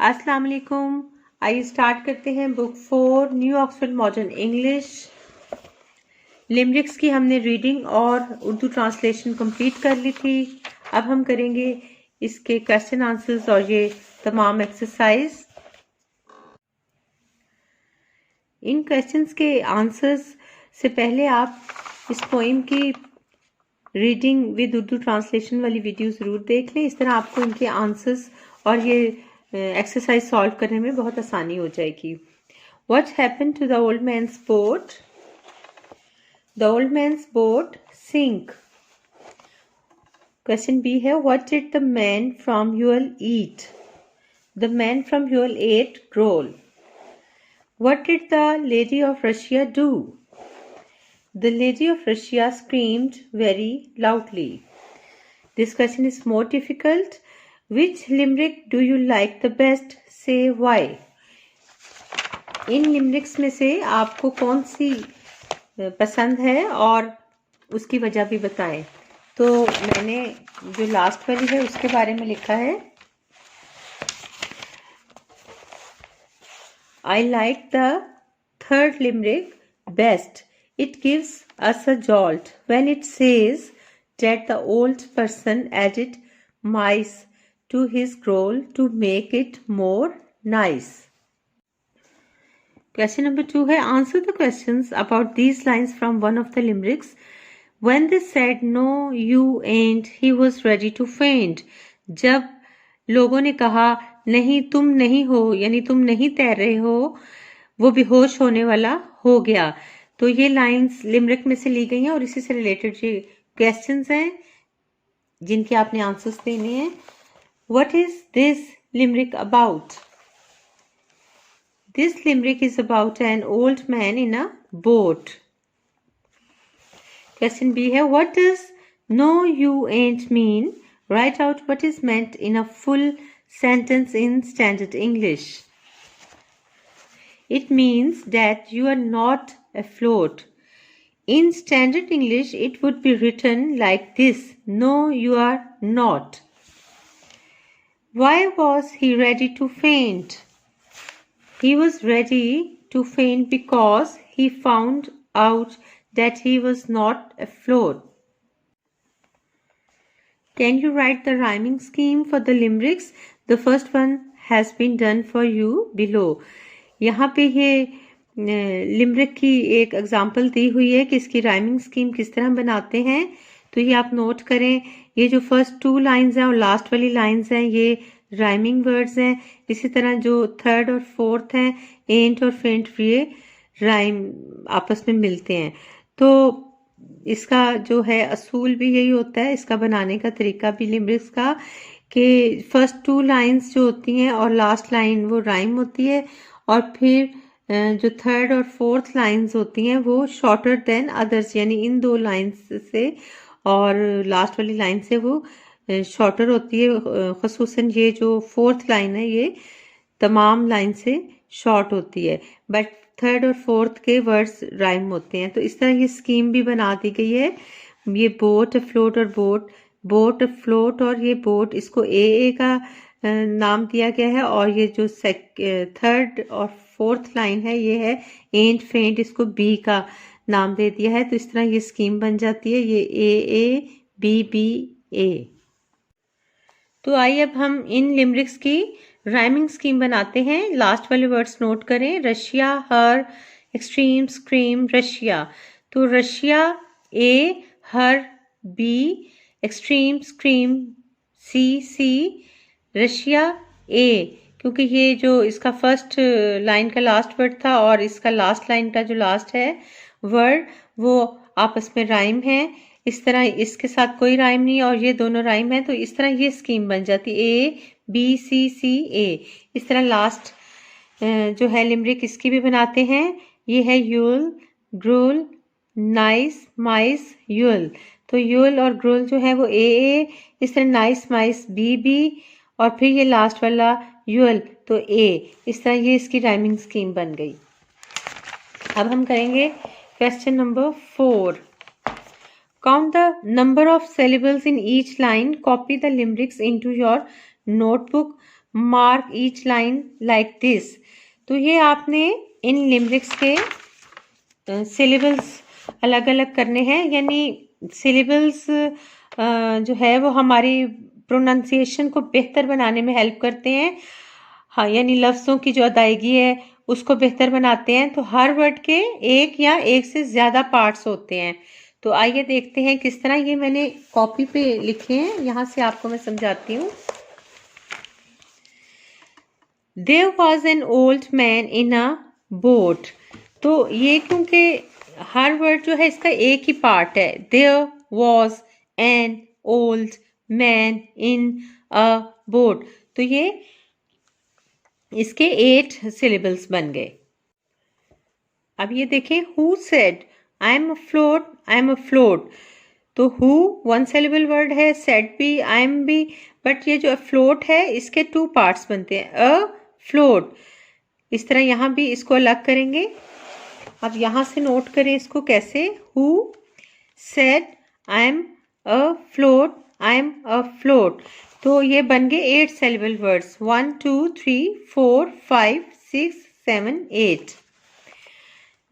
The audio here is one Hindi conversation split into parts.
अस्सलाम वालेकुम। आइए स्टार्ट करते हैं book 4 new Oxford modern English. Limericks की हमने रीडिंग और उर्दू ट्रांसलेशन कंप्लीट कर ली थी। अब हम करेंगे इसके क्वेश्चन आंसर्स और ये तमाम एक्सरसाइज। इन क्वेश्चंस के आंसर्स से पहले आप इस पोइम की रीडिंग विद उर्दू ट्रांसलेशन वाली वीडियो ज़रूर देख लें। इस तरह आपको इनके आंसर्स और ये एक्सरसाइज सॉल्व करने में बहुत आसानी हो जाएगी। What happened to the old man's boat? The old man's boat sink. Question B है What did the man from Ewell eat? The man from Ewell ate gruel. What did the lady of Russia do? The lady of Russia screamed very loudly. This question is more difficult. Which limerick do you like the best? Say why. इन लिमरिक्स में से आपको कौन सी पसंद है और उसकी वजह भी बताएं। तो मैंने जो लास्ट वाली है उसके बारे में लिखा है। I like the third limerick best. It gives us a jolt when it says that the old person added mice to his gruel to make it more nice. Question number 2 है Answer the questions about these lines from one of the limericks. When they said no you ain't, he was ready to faint. जब लोगों ने कहा नहीं तुम नहीं हो, यानी तुम नहीं तैर रहे हो, वो बेहोश होने वाला हो गया। तो ये लाइंस लिमरिक में से ली गई हैं और इसी से रिलेटेड ये क्वेश्चंस हैं जिनके आपने आंसर्स देने हैं। What is this limerick about? This limerick is about an old man in a boat. Question B है What does no you ain't mean? Write out what is meant in a full sentence in standard English. It means that you are not afloat. In standard English, it would be written like this. No, you are not. Why was he ready to faint? He was ready to faint because he found out that he was not afloat. Can you write the rhyming scheme for the limericks? The first one has been done for you below. यहाँ पे ये लिमरिक की एक एग्जाम्पल दी हुई है कि इसकी राइमिंग स्कीम किस तरह बनाते हैं। तो ये आप नोट करें। ये जो फर्स्ट 2 लाइंस हैं और लास्ट वाली लाइंस हैं ये राइमिंग वर्ड्स हैं। इसी तरह जो थर्ड और फोर्थ हैं एंट और फेंट ये राइम आपस में मिलते हैं। तो इसका जो है असूल भी यही होता है, इसका बनाने का तरीका भी लिमरिक्स का, कि फर्स्ट 2 लाइंस जो होती हैं और लास्ट लाइन वो राइम होती है और फिर जो थर्ड और फोर्थ लाइंस होती हैं वो शॉर्टर देन अदर्स, यानी इन 2 लाइंस से और लास्ट वाली लाइन से वो शॉर्टर होती है। ख़ुसूसन ये जो फोर्थ लाइन है ये तमाम लाइन से शॉर्ट होती है, बट थर्ड और फोर्थ के वर्ड्स राइम होते हैं। तो इस तरह ये स्कीम भी बना दी गई है। ये बोट फ्लोट और बोट फ्लोट और ये बोट, इसको ए का नाम दिया गया है और ये जो थर्ड और फोर्थ लाइन है ये है एंट फेंट, इसको बी का नाम दे दिया है। तो इस तरह ये स्कीम बन जाती है, ये ए बी बी ए। तो आइए अब हम इन लिमरिक्स की राइमिंग स्कीम बनाते हैं। लास्ट वाले वर्ड्स नोट करें। रशिया, हर, एक्सट्रीम, स्क्रीम, रशिया। तो रशिया ए, हर बी, एक्सट्रीम स्क्रीम सी, रशिया ए, क्योंकि ये जो इसका फर्स्ट लाइन का लास्ट वर्ड था और इसका लास्ट लाइन का जो लास्ट है वर्ड वो आपस में राइम है। इस तरह इसके साथ कोई राइम नहीं और ये दोनों राइम है, तो इस तरह ये स्कीम बन जाती ए बी सी ए। इस तरह लास्ट जो है लिमरिक इसकी भी बनाते हैं। ये है यूल, ग्रूल, नाइस, माइस, यूल। तो यूल और ग्रूल जो है वो ए, इस तरह नाइस, माइस बी और फिर ये लास्ट वाला यूल तो ए। इस तरह ये इसकी राइमिंग स्कीम बन गई। अब हम करेंगे question number 4। Count the number of syllables in each line. Copy the limericks into your notebook. Mark each line like this. तो ये आपने इन लिमरिक्स के सिलेबल्स अलग अलग करने हैं, यानी सिलेबल्स जो है वो हमारी प्रोनाउंसिएशन को बेहतर बनाने में हेल्प करते हैं। हाँ, यानी लफ्ज़ों की जो अदायगी है उसको बेहतर बनाते हैं। तो हर वर्ड के एक या एक से ज़्यादा पार्ट्स होते हैं। तो आइए देखते हैं किस तरह। ये मैंने कॉपी पे लिखे हैं, यहाँ से आपको मैं समझाती हूँ। There was an old man in a boat। तो ये क्योंकि हर वर्ड जो है इसका एक ही पार्ट है। There was an old man in a boat। तो ये इसके 8 सिलेबल्स बन गए। अब ये देखें, who said I am afloat, I am afloat। तो who 1 सिलेबल वर्ड है, said भी, I am भी, बट ये जो afloat है इसके 2 पार्ट्स बनते हैं, a फ्लोट। इस तरह यहाँ भी इसको अलग करेंगे। अब यहाँ से नोट करें इसको कैसे, who said I am afloat, I am afloat. तो ये बन गए 8 सिलेबल वर्ड्स, 1 2 3 4 5 6 7 8।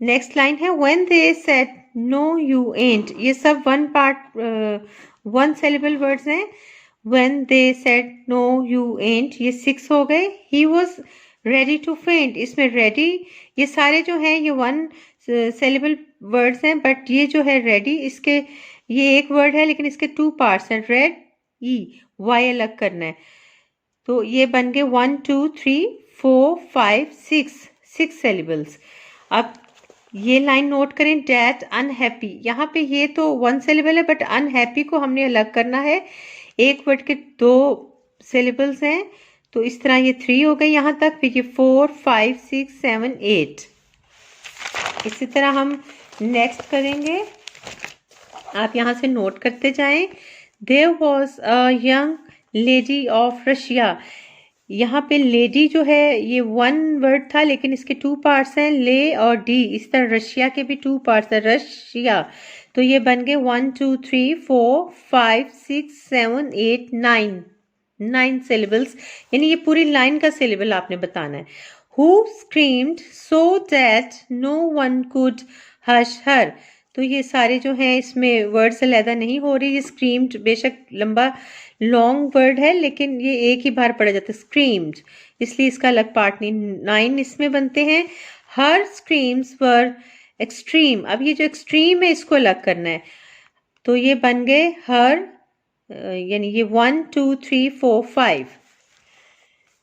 नेक्स्ट लाइन है when they said no you ain't. ये सब 1 सिलेबल वर्ड्स हैं। When they said no you ain't, ये 6 हो गए। He was ready to faint, इसमें ready, ये सारे जो हैं ये 1 सिलेबल वर्ड्स हैं, बट ये जो है ready इसके ये एक वर्ड है लेकिन इसके 2 पार्ट्स हैं, रेड ई वाई अलग करना है। तो ये बन गए 1 2 3 4 5 6 सिलेबल्स। अब ये लाइन नोट करें, डेट अनहैप्पी। यहाँ पे ये तो 1 सिलेबल है बट अनहैप्पी को हमने अलग करना है। एक वर्ड के 2 सिलेबल्स हैं, तो इस तरह ये 3 हो गए यहाँ तक, फिर ये 4 5 6 7 8। इसी तरह हम नेक्स्ट करेंगे, आप यहाँ से नोट करते जाएं। There was a young lady of Russia. यहाँ पे लेडी जो है ये 1 वर्ड था लेकिन इसके 2 पार्ट्स हैं, ले और डी। इस तरह रशिया के भी 2 पार्ट्स हैं, रशिया। तो ये बन गए 1 2 3 4 5 6 7 8 9 सिलेबल्स, यानी ये पूरी लाइन का सिलेबल आपने बताना है। Who screamed so that no one could hush her. तो ये सारे जो हैं इसमें वर्ड्स अलहदा नहीं हो रही। ये स्क्रीम्ड बेशक लंबा लॉन्ग वर्ड है लेकिन ये एक ही बार पढ़ा जाता है, स्क्रीम्ड, इसलिए इसका अलग पार्ट नहीं। 9 इसमें बनते हैं। हर स्क्रीम्स वर एक्सट्रीम। अब ये जो एक्सट्रीम है इसको अलग करना है, तो ये बन गए हर, यानी ये 1 2 3 4 5।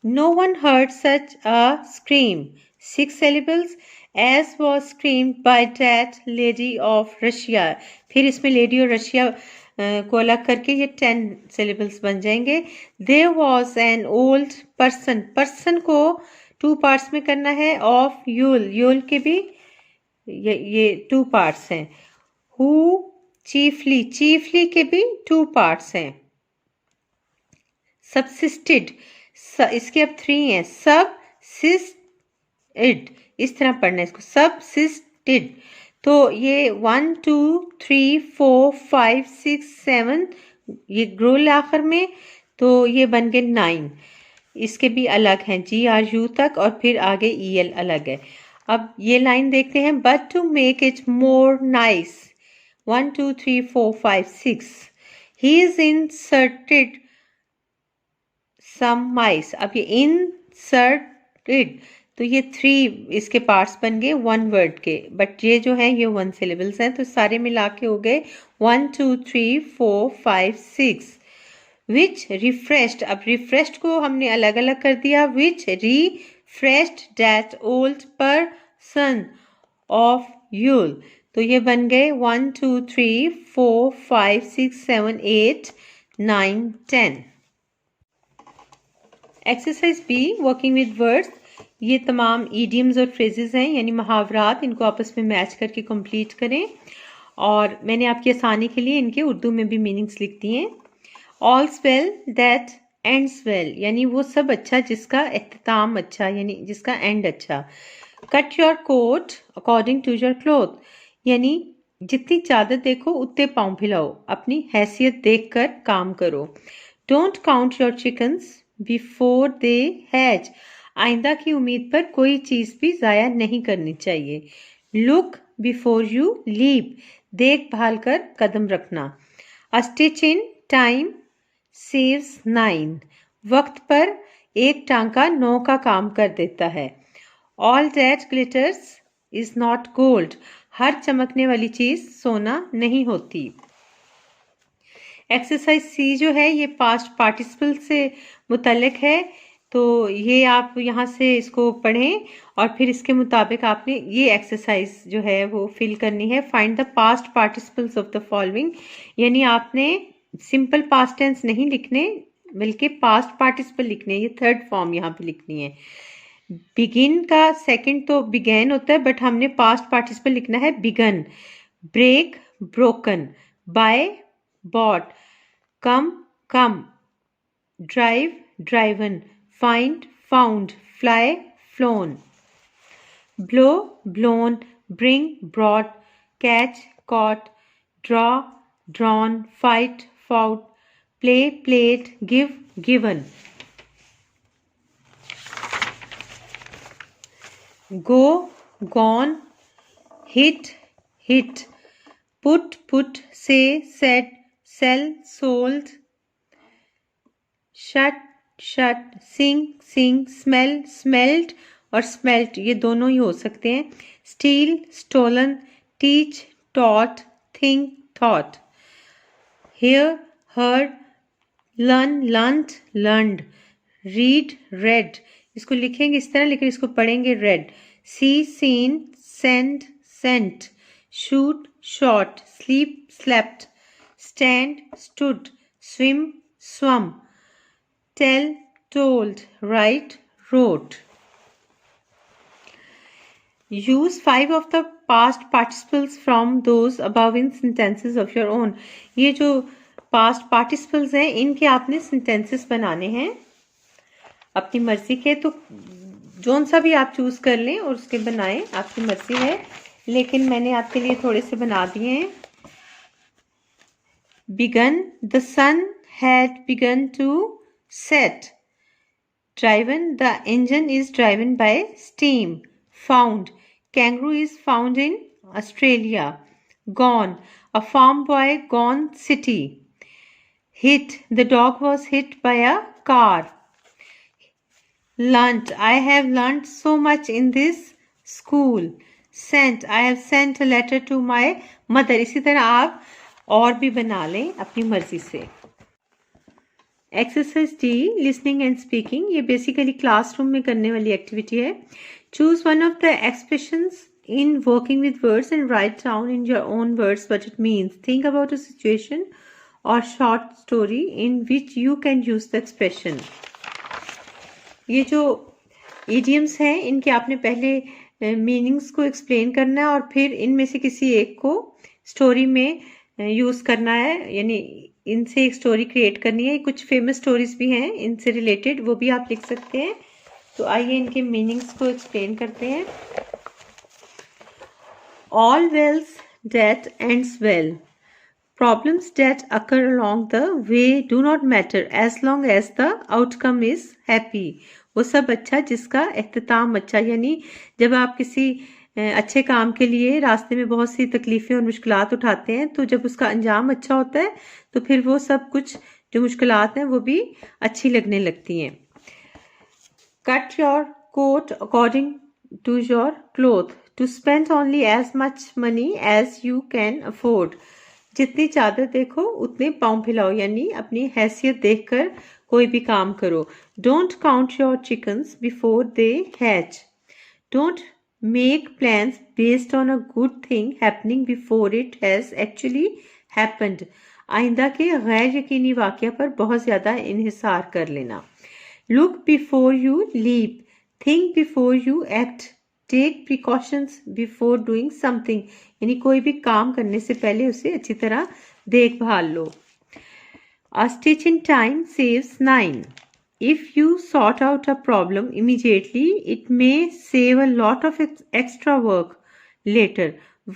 No one heard such a scream, 6 syllables, as was screamed by that lady of Russia. फिर इसमें लेडी और रशिया को अलग करके ये 10 सिलेबल्स बन जाएंगे। There was an old person, person को 2 पार्ट्स में करना है, ऑफ यूल, यूल के भी ये 2 पार्ट्स हैं। हु चीफली, चीफली के भी 2 पार्ट्स हैं। सबसिस्टेड, इसके अब 3 हैं, सबसिस्टेड, इस तरह पढ़ना है इसको, सबसिस्टेड। तो ये 1 2 3 4 5 6 7, ये ग्रोल आखिर में, तो ये बन गए 9। इसके भी अलग हैं, GRU तक, और फिर आगे EL अलग है। अब ये लाइन देखते हैं, but to make it more nice, 1 2 3 4 5 6, he is inserted some mice. अब ये इंसर्टेड, तो ये 3 इसके पार्ट्स बन गए 1 वर्ड के, बट ये जो है ये 1 सिलेबल्स हैं, तो सारे मिला के हो गए 1 2 3 4 5 6। विच रिफ्रेश्ड, अब रिफ्रेश्ड को हमने अलग अलग कर दिया, which refreshed that old person of Ewell. तो ये बन गए 1 2 3 4 5 6 7 8 9 10। Exercise B, working with words. ये तमाम ईडियम्स और फ्रेजेस हैं, यानी मुहावरात, इनको आपस में मैच करके कंप्लीट करें। और मैंने आपकी आसानी के लिए इनके उर्दू में भी मीनिंग्स लिख दिए हैं। ऑल्स वेल दैट एंड्स वेल, यानी वो सब अच्छा जिसका एख्तिताम अच्छा, यानी जिसका एंड अच्छा। Cut your coat according to your cloth, यानी जितनी चादर देखो उतने पाँव फैलाओ, अपनी हैसियत देखकर काम करो। Don't count your chickens before they hatch. आइंदा की उम्मीद पर कोई चीज भी जाया नहीं करनी चाहिए. Look before you leap. देखभाल कर कदम रखना. A stitch in time saves 9. वक्त पर एक टांका 9 का काम कर देता है. All that glitters is not gold. हर चमकने वाली चीज सोना नहीं होती. एक्सरसाइज सी जो है ये पास्ट पार्टिसिपल से मुतल्लिक है, तो ये आप यहाँ से इसको पढ़ें और फिर इसके मुताबिक आपने ये एक्सरसाइज जो है वो फिल करनी है. Find the past participles of the following. यानी आपने सिंपल पास्ट टेंस नहीं लिखने बल्कि पास्ट पार्टिसिपल लिखने. ये थर्ड फॉर्म यहाँ पे लिखनी है. बिगिन का सेकंड तो बिगैन होता है, बट हमने पास्ट पार्टिसिपल लिखना है begun. Break broken. Buy bought. Come come. Drive driven. Find found. Fly flown. Blow blown. Bring brought. Catch caught. Draw drawn. Fight fought. Play played. Give given. Go gone. Hit hit. Put put. Say said. Sell sold. Shut shut. Sing sing. Smell smelled और smelt ये दोनों ही हो सकते हैं. Steal stolen. Teach taught. Think thought. Hear heard. Learn learnt learned. Read read. इसको लिखेंगे इस तरह लेकिन इसको पढ़ेंगे read. See seen. Send sent. Shoot shot. Sleep slept. Stand stood. Swim swum. Tell told. Write wrote. Use 5 of the past participles from those above in sentences of your own. ये जो past participles हैं इनके आपने sentences बनाने हैं अपनी मर्जी के. तो जोन सा भी आप चूज कर लें और उसके बनाएं, आपकी मर्जी है, लेकिन मैंने आपके लिए थोड़े से बना दिए हैं. Begun. The sun had begun to set. Driven. The engine is driven by steam. Found. Kangaroo is found in Australia. Gone. A farm boy gone city. Hit. The dog was hit by a car. Learnt. I have learnt so much in this school. Sent. I have sent a letter to my mother. इसी तरह आप और भी बना लें अपनी मर्जी से. Exercise D listening and speaking. ये बेसिकली क्लासरूम में करने वाली एक्टिविटी है. Choose one of the expressions in working with words and write down in your own words what it means. Think about a situation or short story in which you can use the expression. ये जो idioms हैं इनके आपने पहले मीनिंग्स को एक्सप्लेन करना है और फिर इनमें से किसी एक को स्टोरी में यूज करना है, यानी इनसे एक स्टोरी क्रिएट करनी है. कुछ फेमस स्टोरीज भी हैं इनसे रिलेटेड, वो भी आप लिख सकते हैं. तो आइए इनके मीनिंग्स को एक्सप्लेन करते हैं. All wells that ends well. Problems that occur along the way do not matter as long as the outcome is happy. वो सब अच्छा जिसका इख्तिताम अच्छा, यानी जब आप किसी अच्छे काम के लिए रास्ते में बहुत सी तकलीफें और मुश्किलात उठाते हैं तो जब उसका अंजाम अच्छा होता है तो फिर वो सब कुछ जो मुश्किलात हैं वो भी अच्छी लगने लगती हैं. Cut your coat according to your cloth. To spend only as much money as you can afford. जितनी चादर देखो उतने पाँव फैलाओ, यानी अपनी हैसियत देखकर कोई भी काम करो. Don't count your chickens before they hatch. Don't make plans based on a good thing happening before it has actually happened. आइंदा के गैर यकीनी वाक़या पर बहुत ज़्यादा इन्हिसार कर लेना. Look before you leap. Think before you act. Take precautions before doing something. यानी कोई भी काम करने से पहले उसे अच्छी तरह देखभाल लो. A stitch in time saves 9. If you sort out a problem immediately, it may save a lot of extra work later.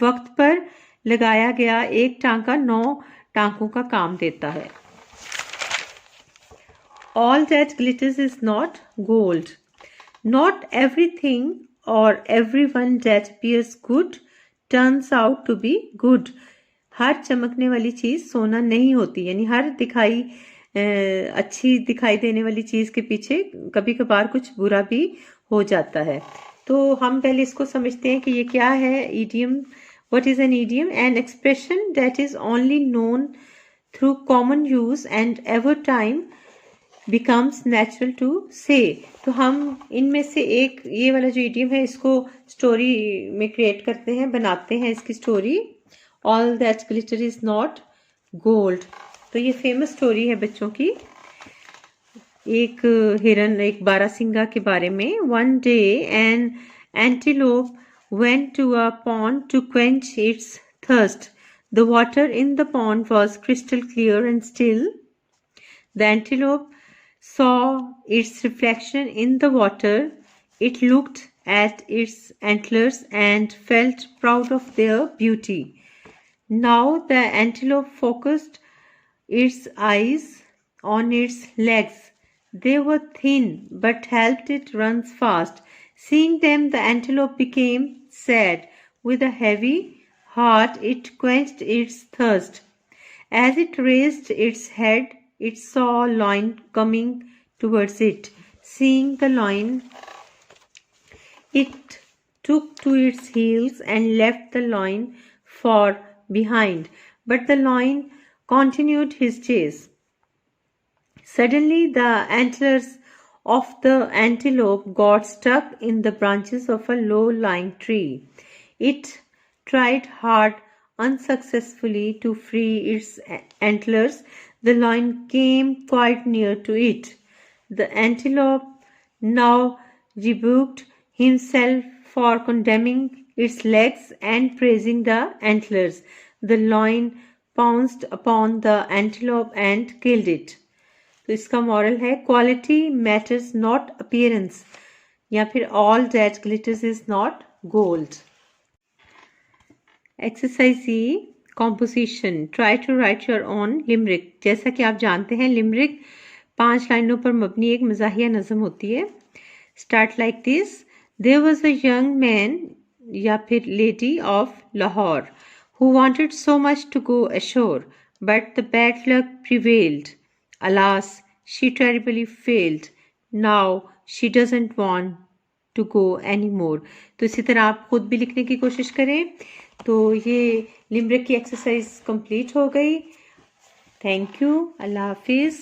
वक्त पर लगाया गया एक टांका 9 टांकों का काम देता है. all that glitters is not gold. Not everything or everyone that appears good turns out to be good. हर चमकने वाली चीज सोना नहीं होती, यानी हर अच्छी दिखाई देने वाली चीज के पीछे कभी कभार कुछ बुरा भी हो जाता है. तो हम पहले इसको समझते हैं कि ये क्या है. Idiom. What is an idiom? An expression that is only known through common use and ever time becomes natural to say. तो हम इनमें से एक ये वाला जो इडियम है इसको स्टोरी में क्रिएट करते हैं, बनाते हैं इसकी story. All that glitter is not gold. तो ये फेमस स्टोरी है बच्चों की, एक हिरन, एक बारासिंगा के बारे में. One day an antelope went to a pond to quench its thirst. The water in the pond was crystal clear and still. The antelope saw its reflection in the water. It looked at its antlers and felt proud of their beauty. Now the antelope focused its eyes on its legs. They were thin but helped it run fast. Seeing them, the antelope became sad. With a heavy heart, it quenched its thirst. As it raised its head, it saw a lion coming towards it. Seeing the lion, it took to its heels and left the lion far behind. But the lion continued his chase. Suddenly, the antlers of the antelope got stuck in the branches of a low-lying tree. It tried hard, unsuccessfully, to free its antlers. The lion came quite near to it. The antelope now rebuked himself for condemning its legs and praising the antlers. The lion pounced upon the antelope and killed it. तो इसका मॉरल है, क्वालिटी मैटर्स नॉट अपीयरेंस, या फिर all that glitters is not gold. Exercise E, composition. Try to write your own limerick. जैसा कि आप जानते हैं लिमरिक 5 लाइनों पर मबनी एक मज़ाहिया नज़म होती है. Start like this. There was a young man या फिर lady of Lahore who wanted so much to go ashore, but the bad luck prevailed. Alas, she terribly failed. Now she doesn't want to go anymore. तो इसी तरह आप खुद भी लिखने की कोशिश करें. तो ये लिमरिक की एक्सरसाइज कंप्लीट हो गई. Thank you. अल्लाह हाफिज़.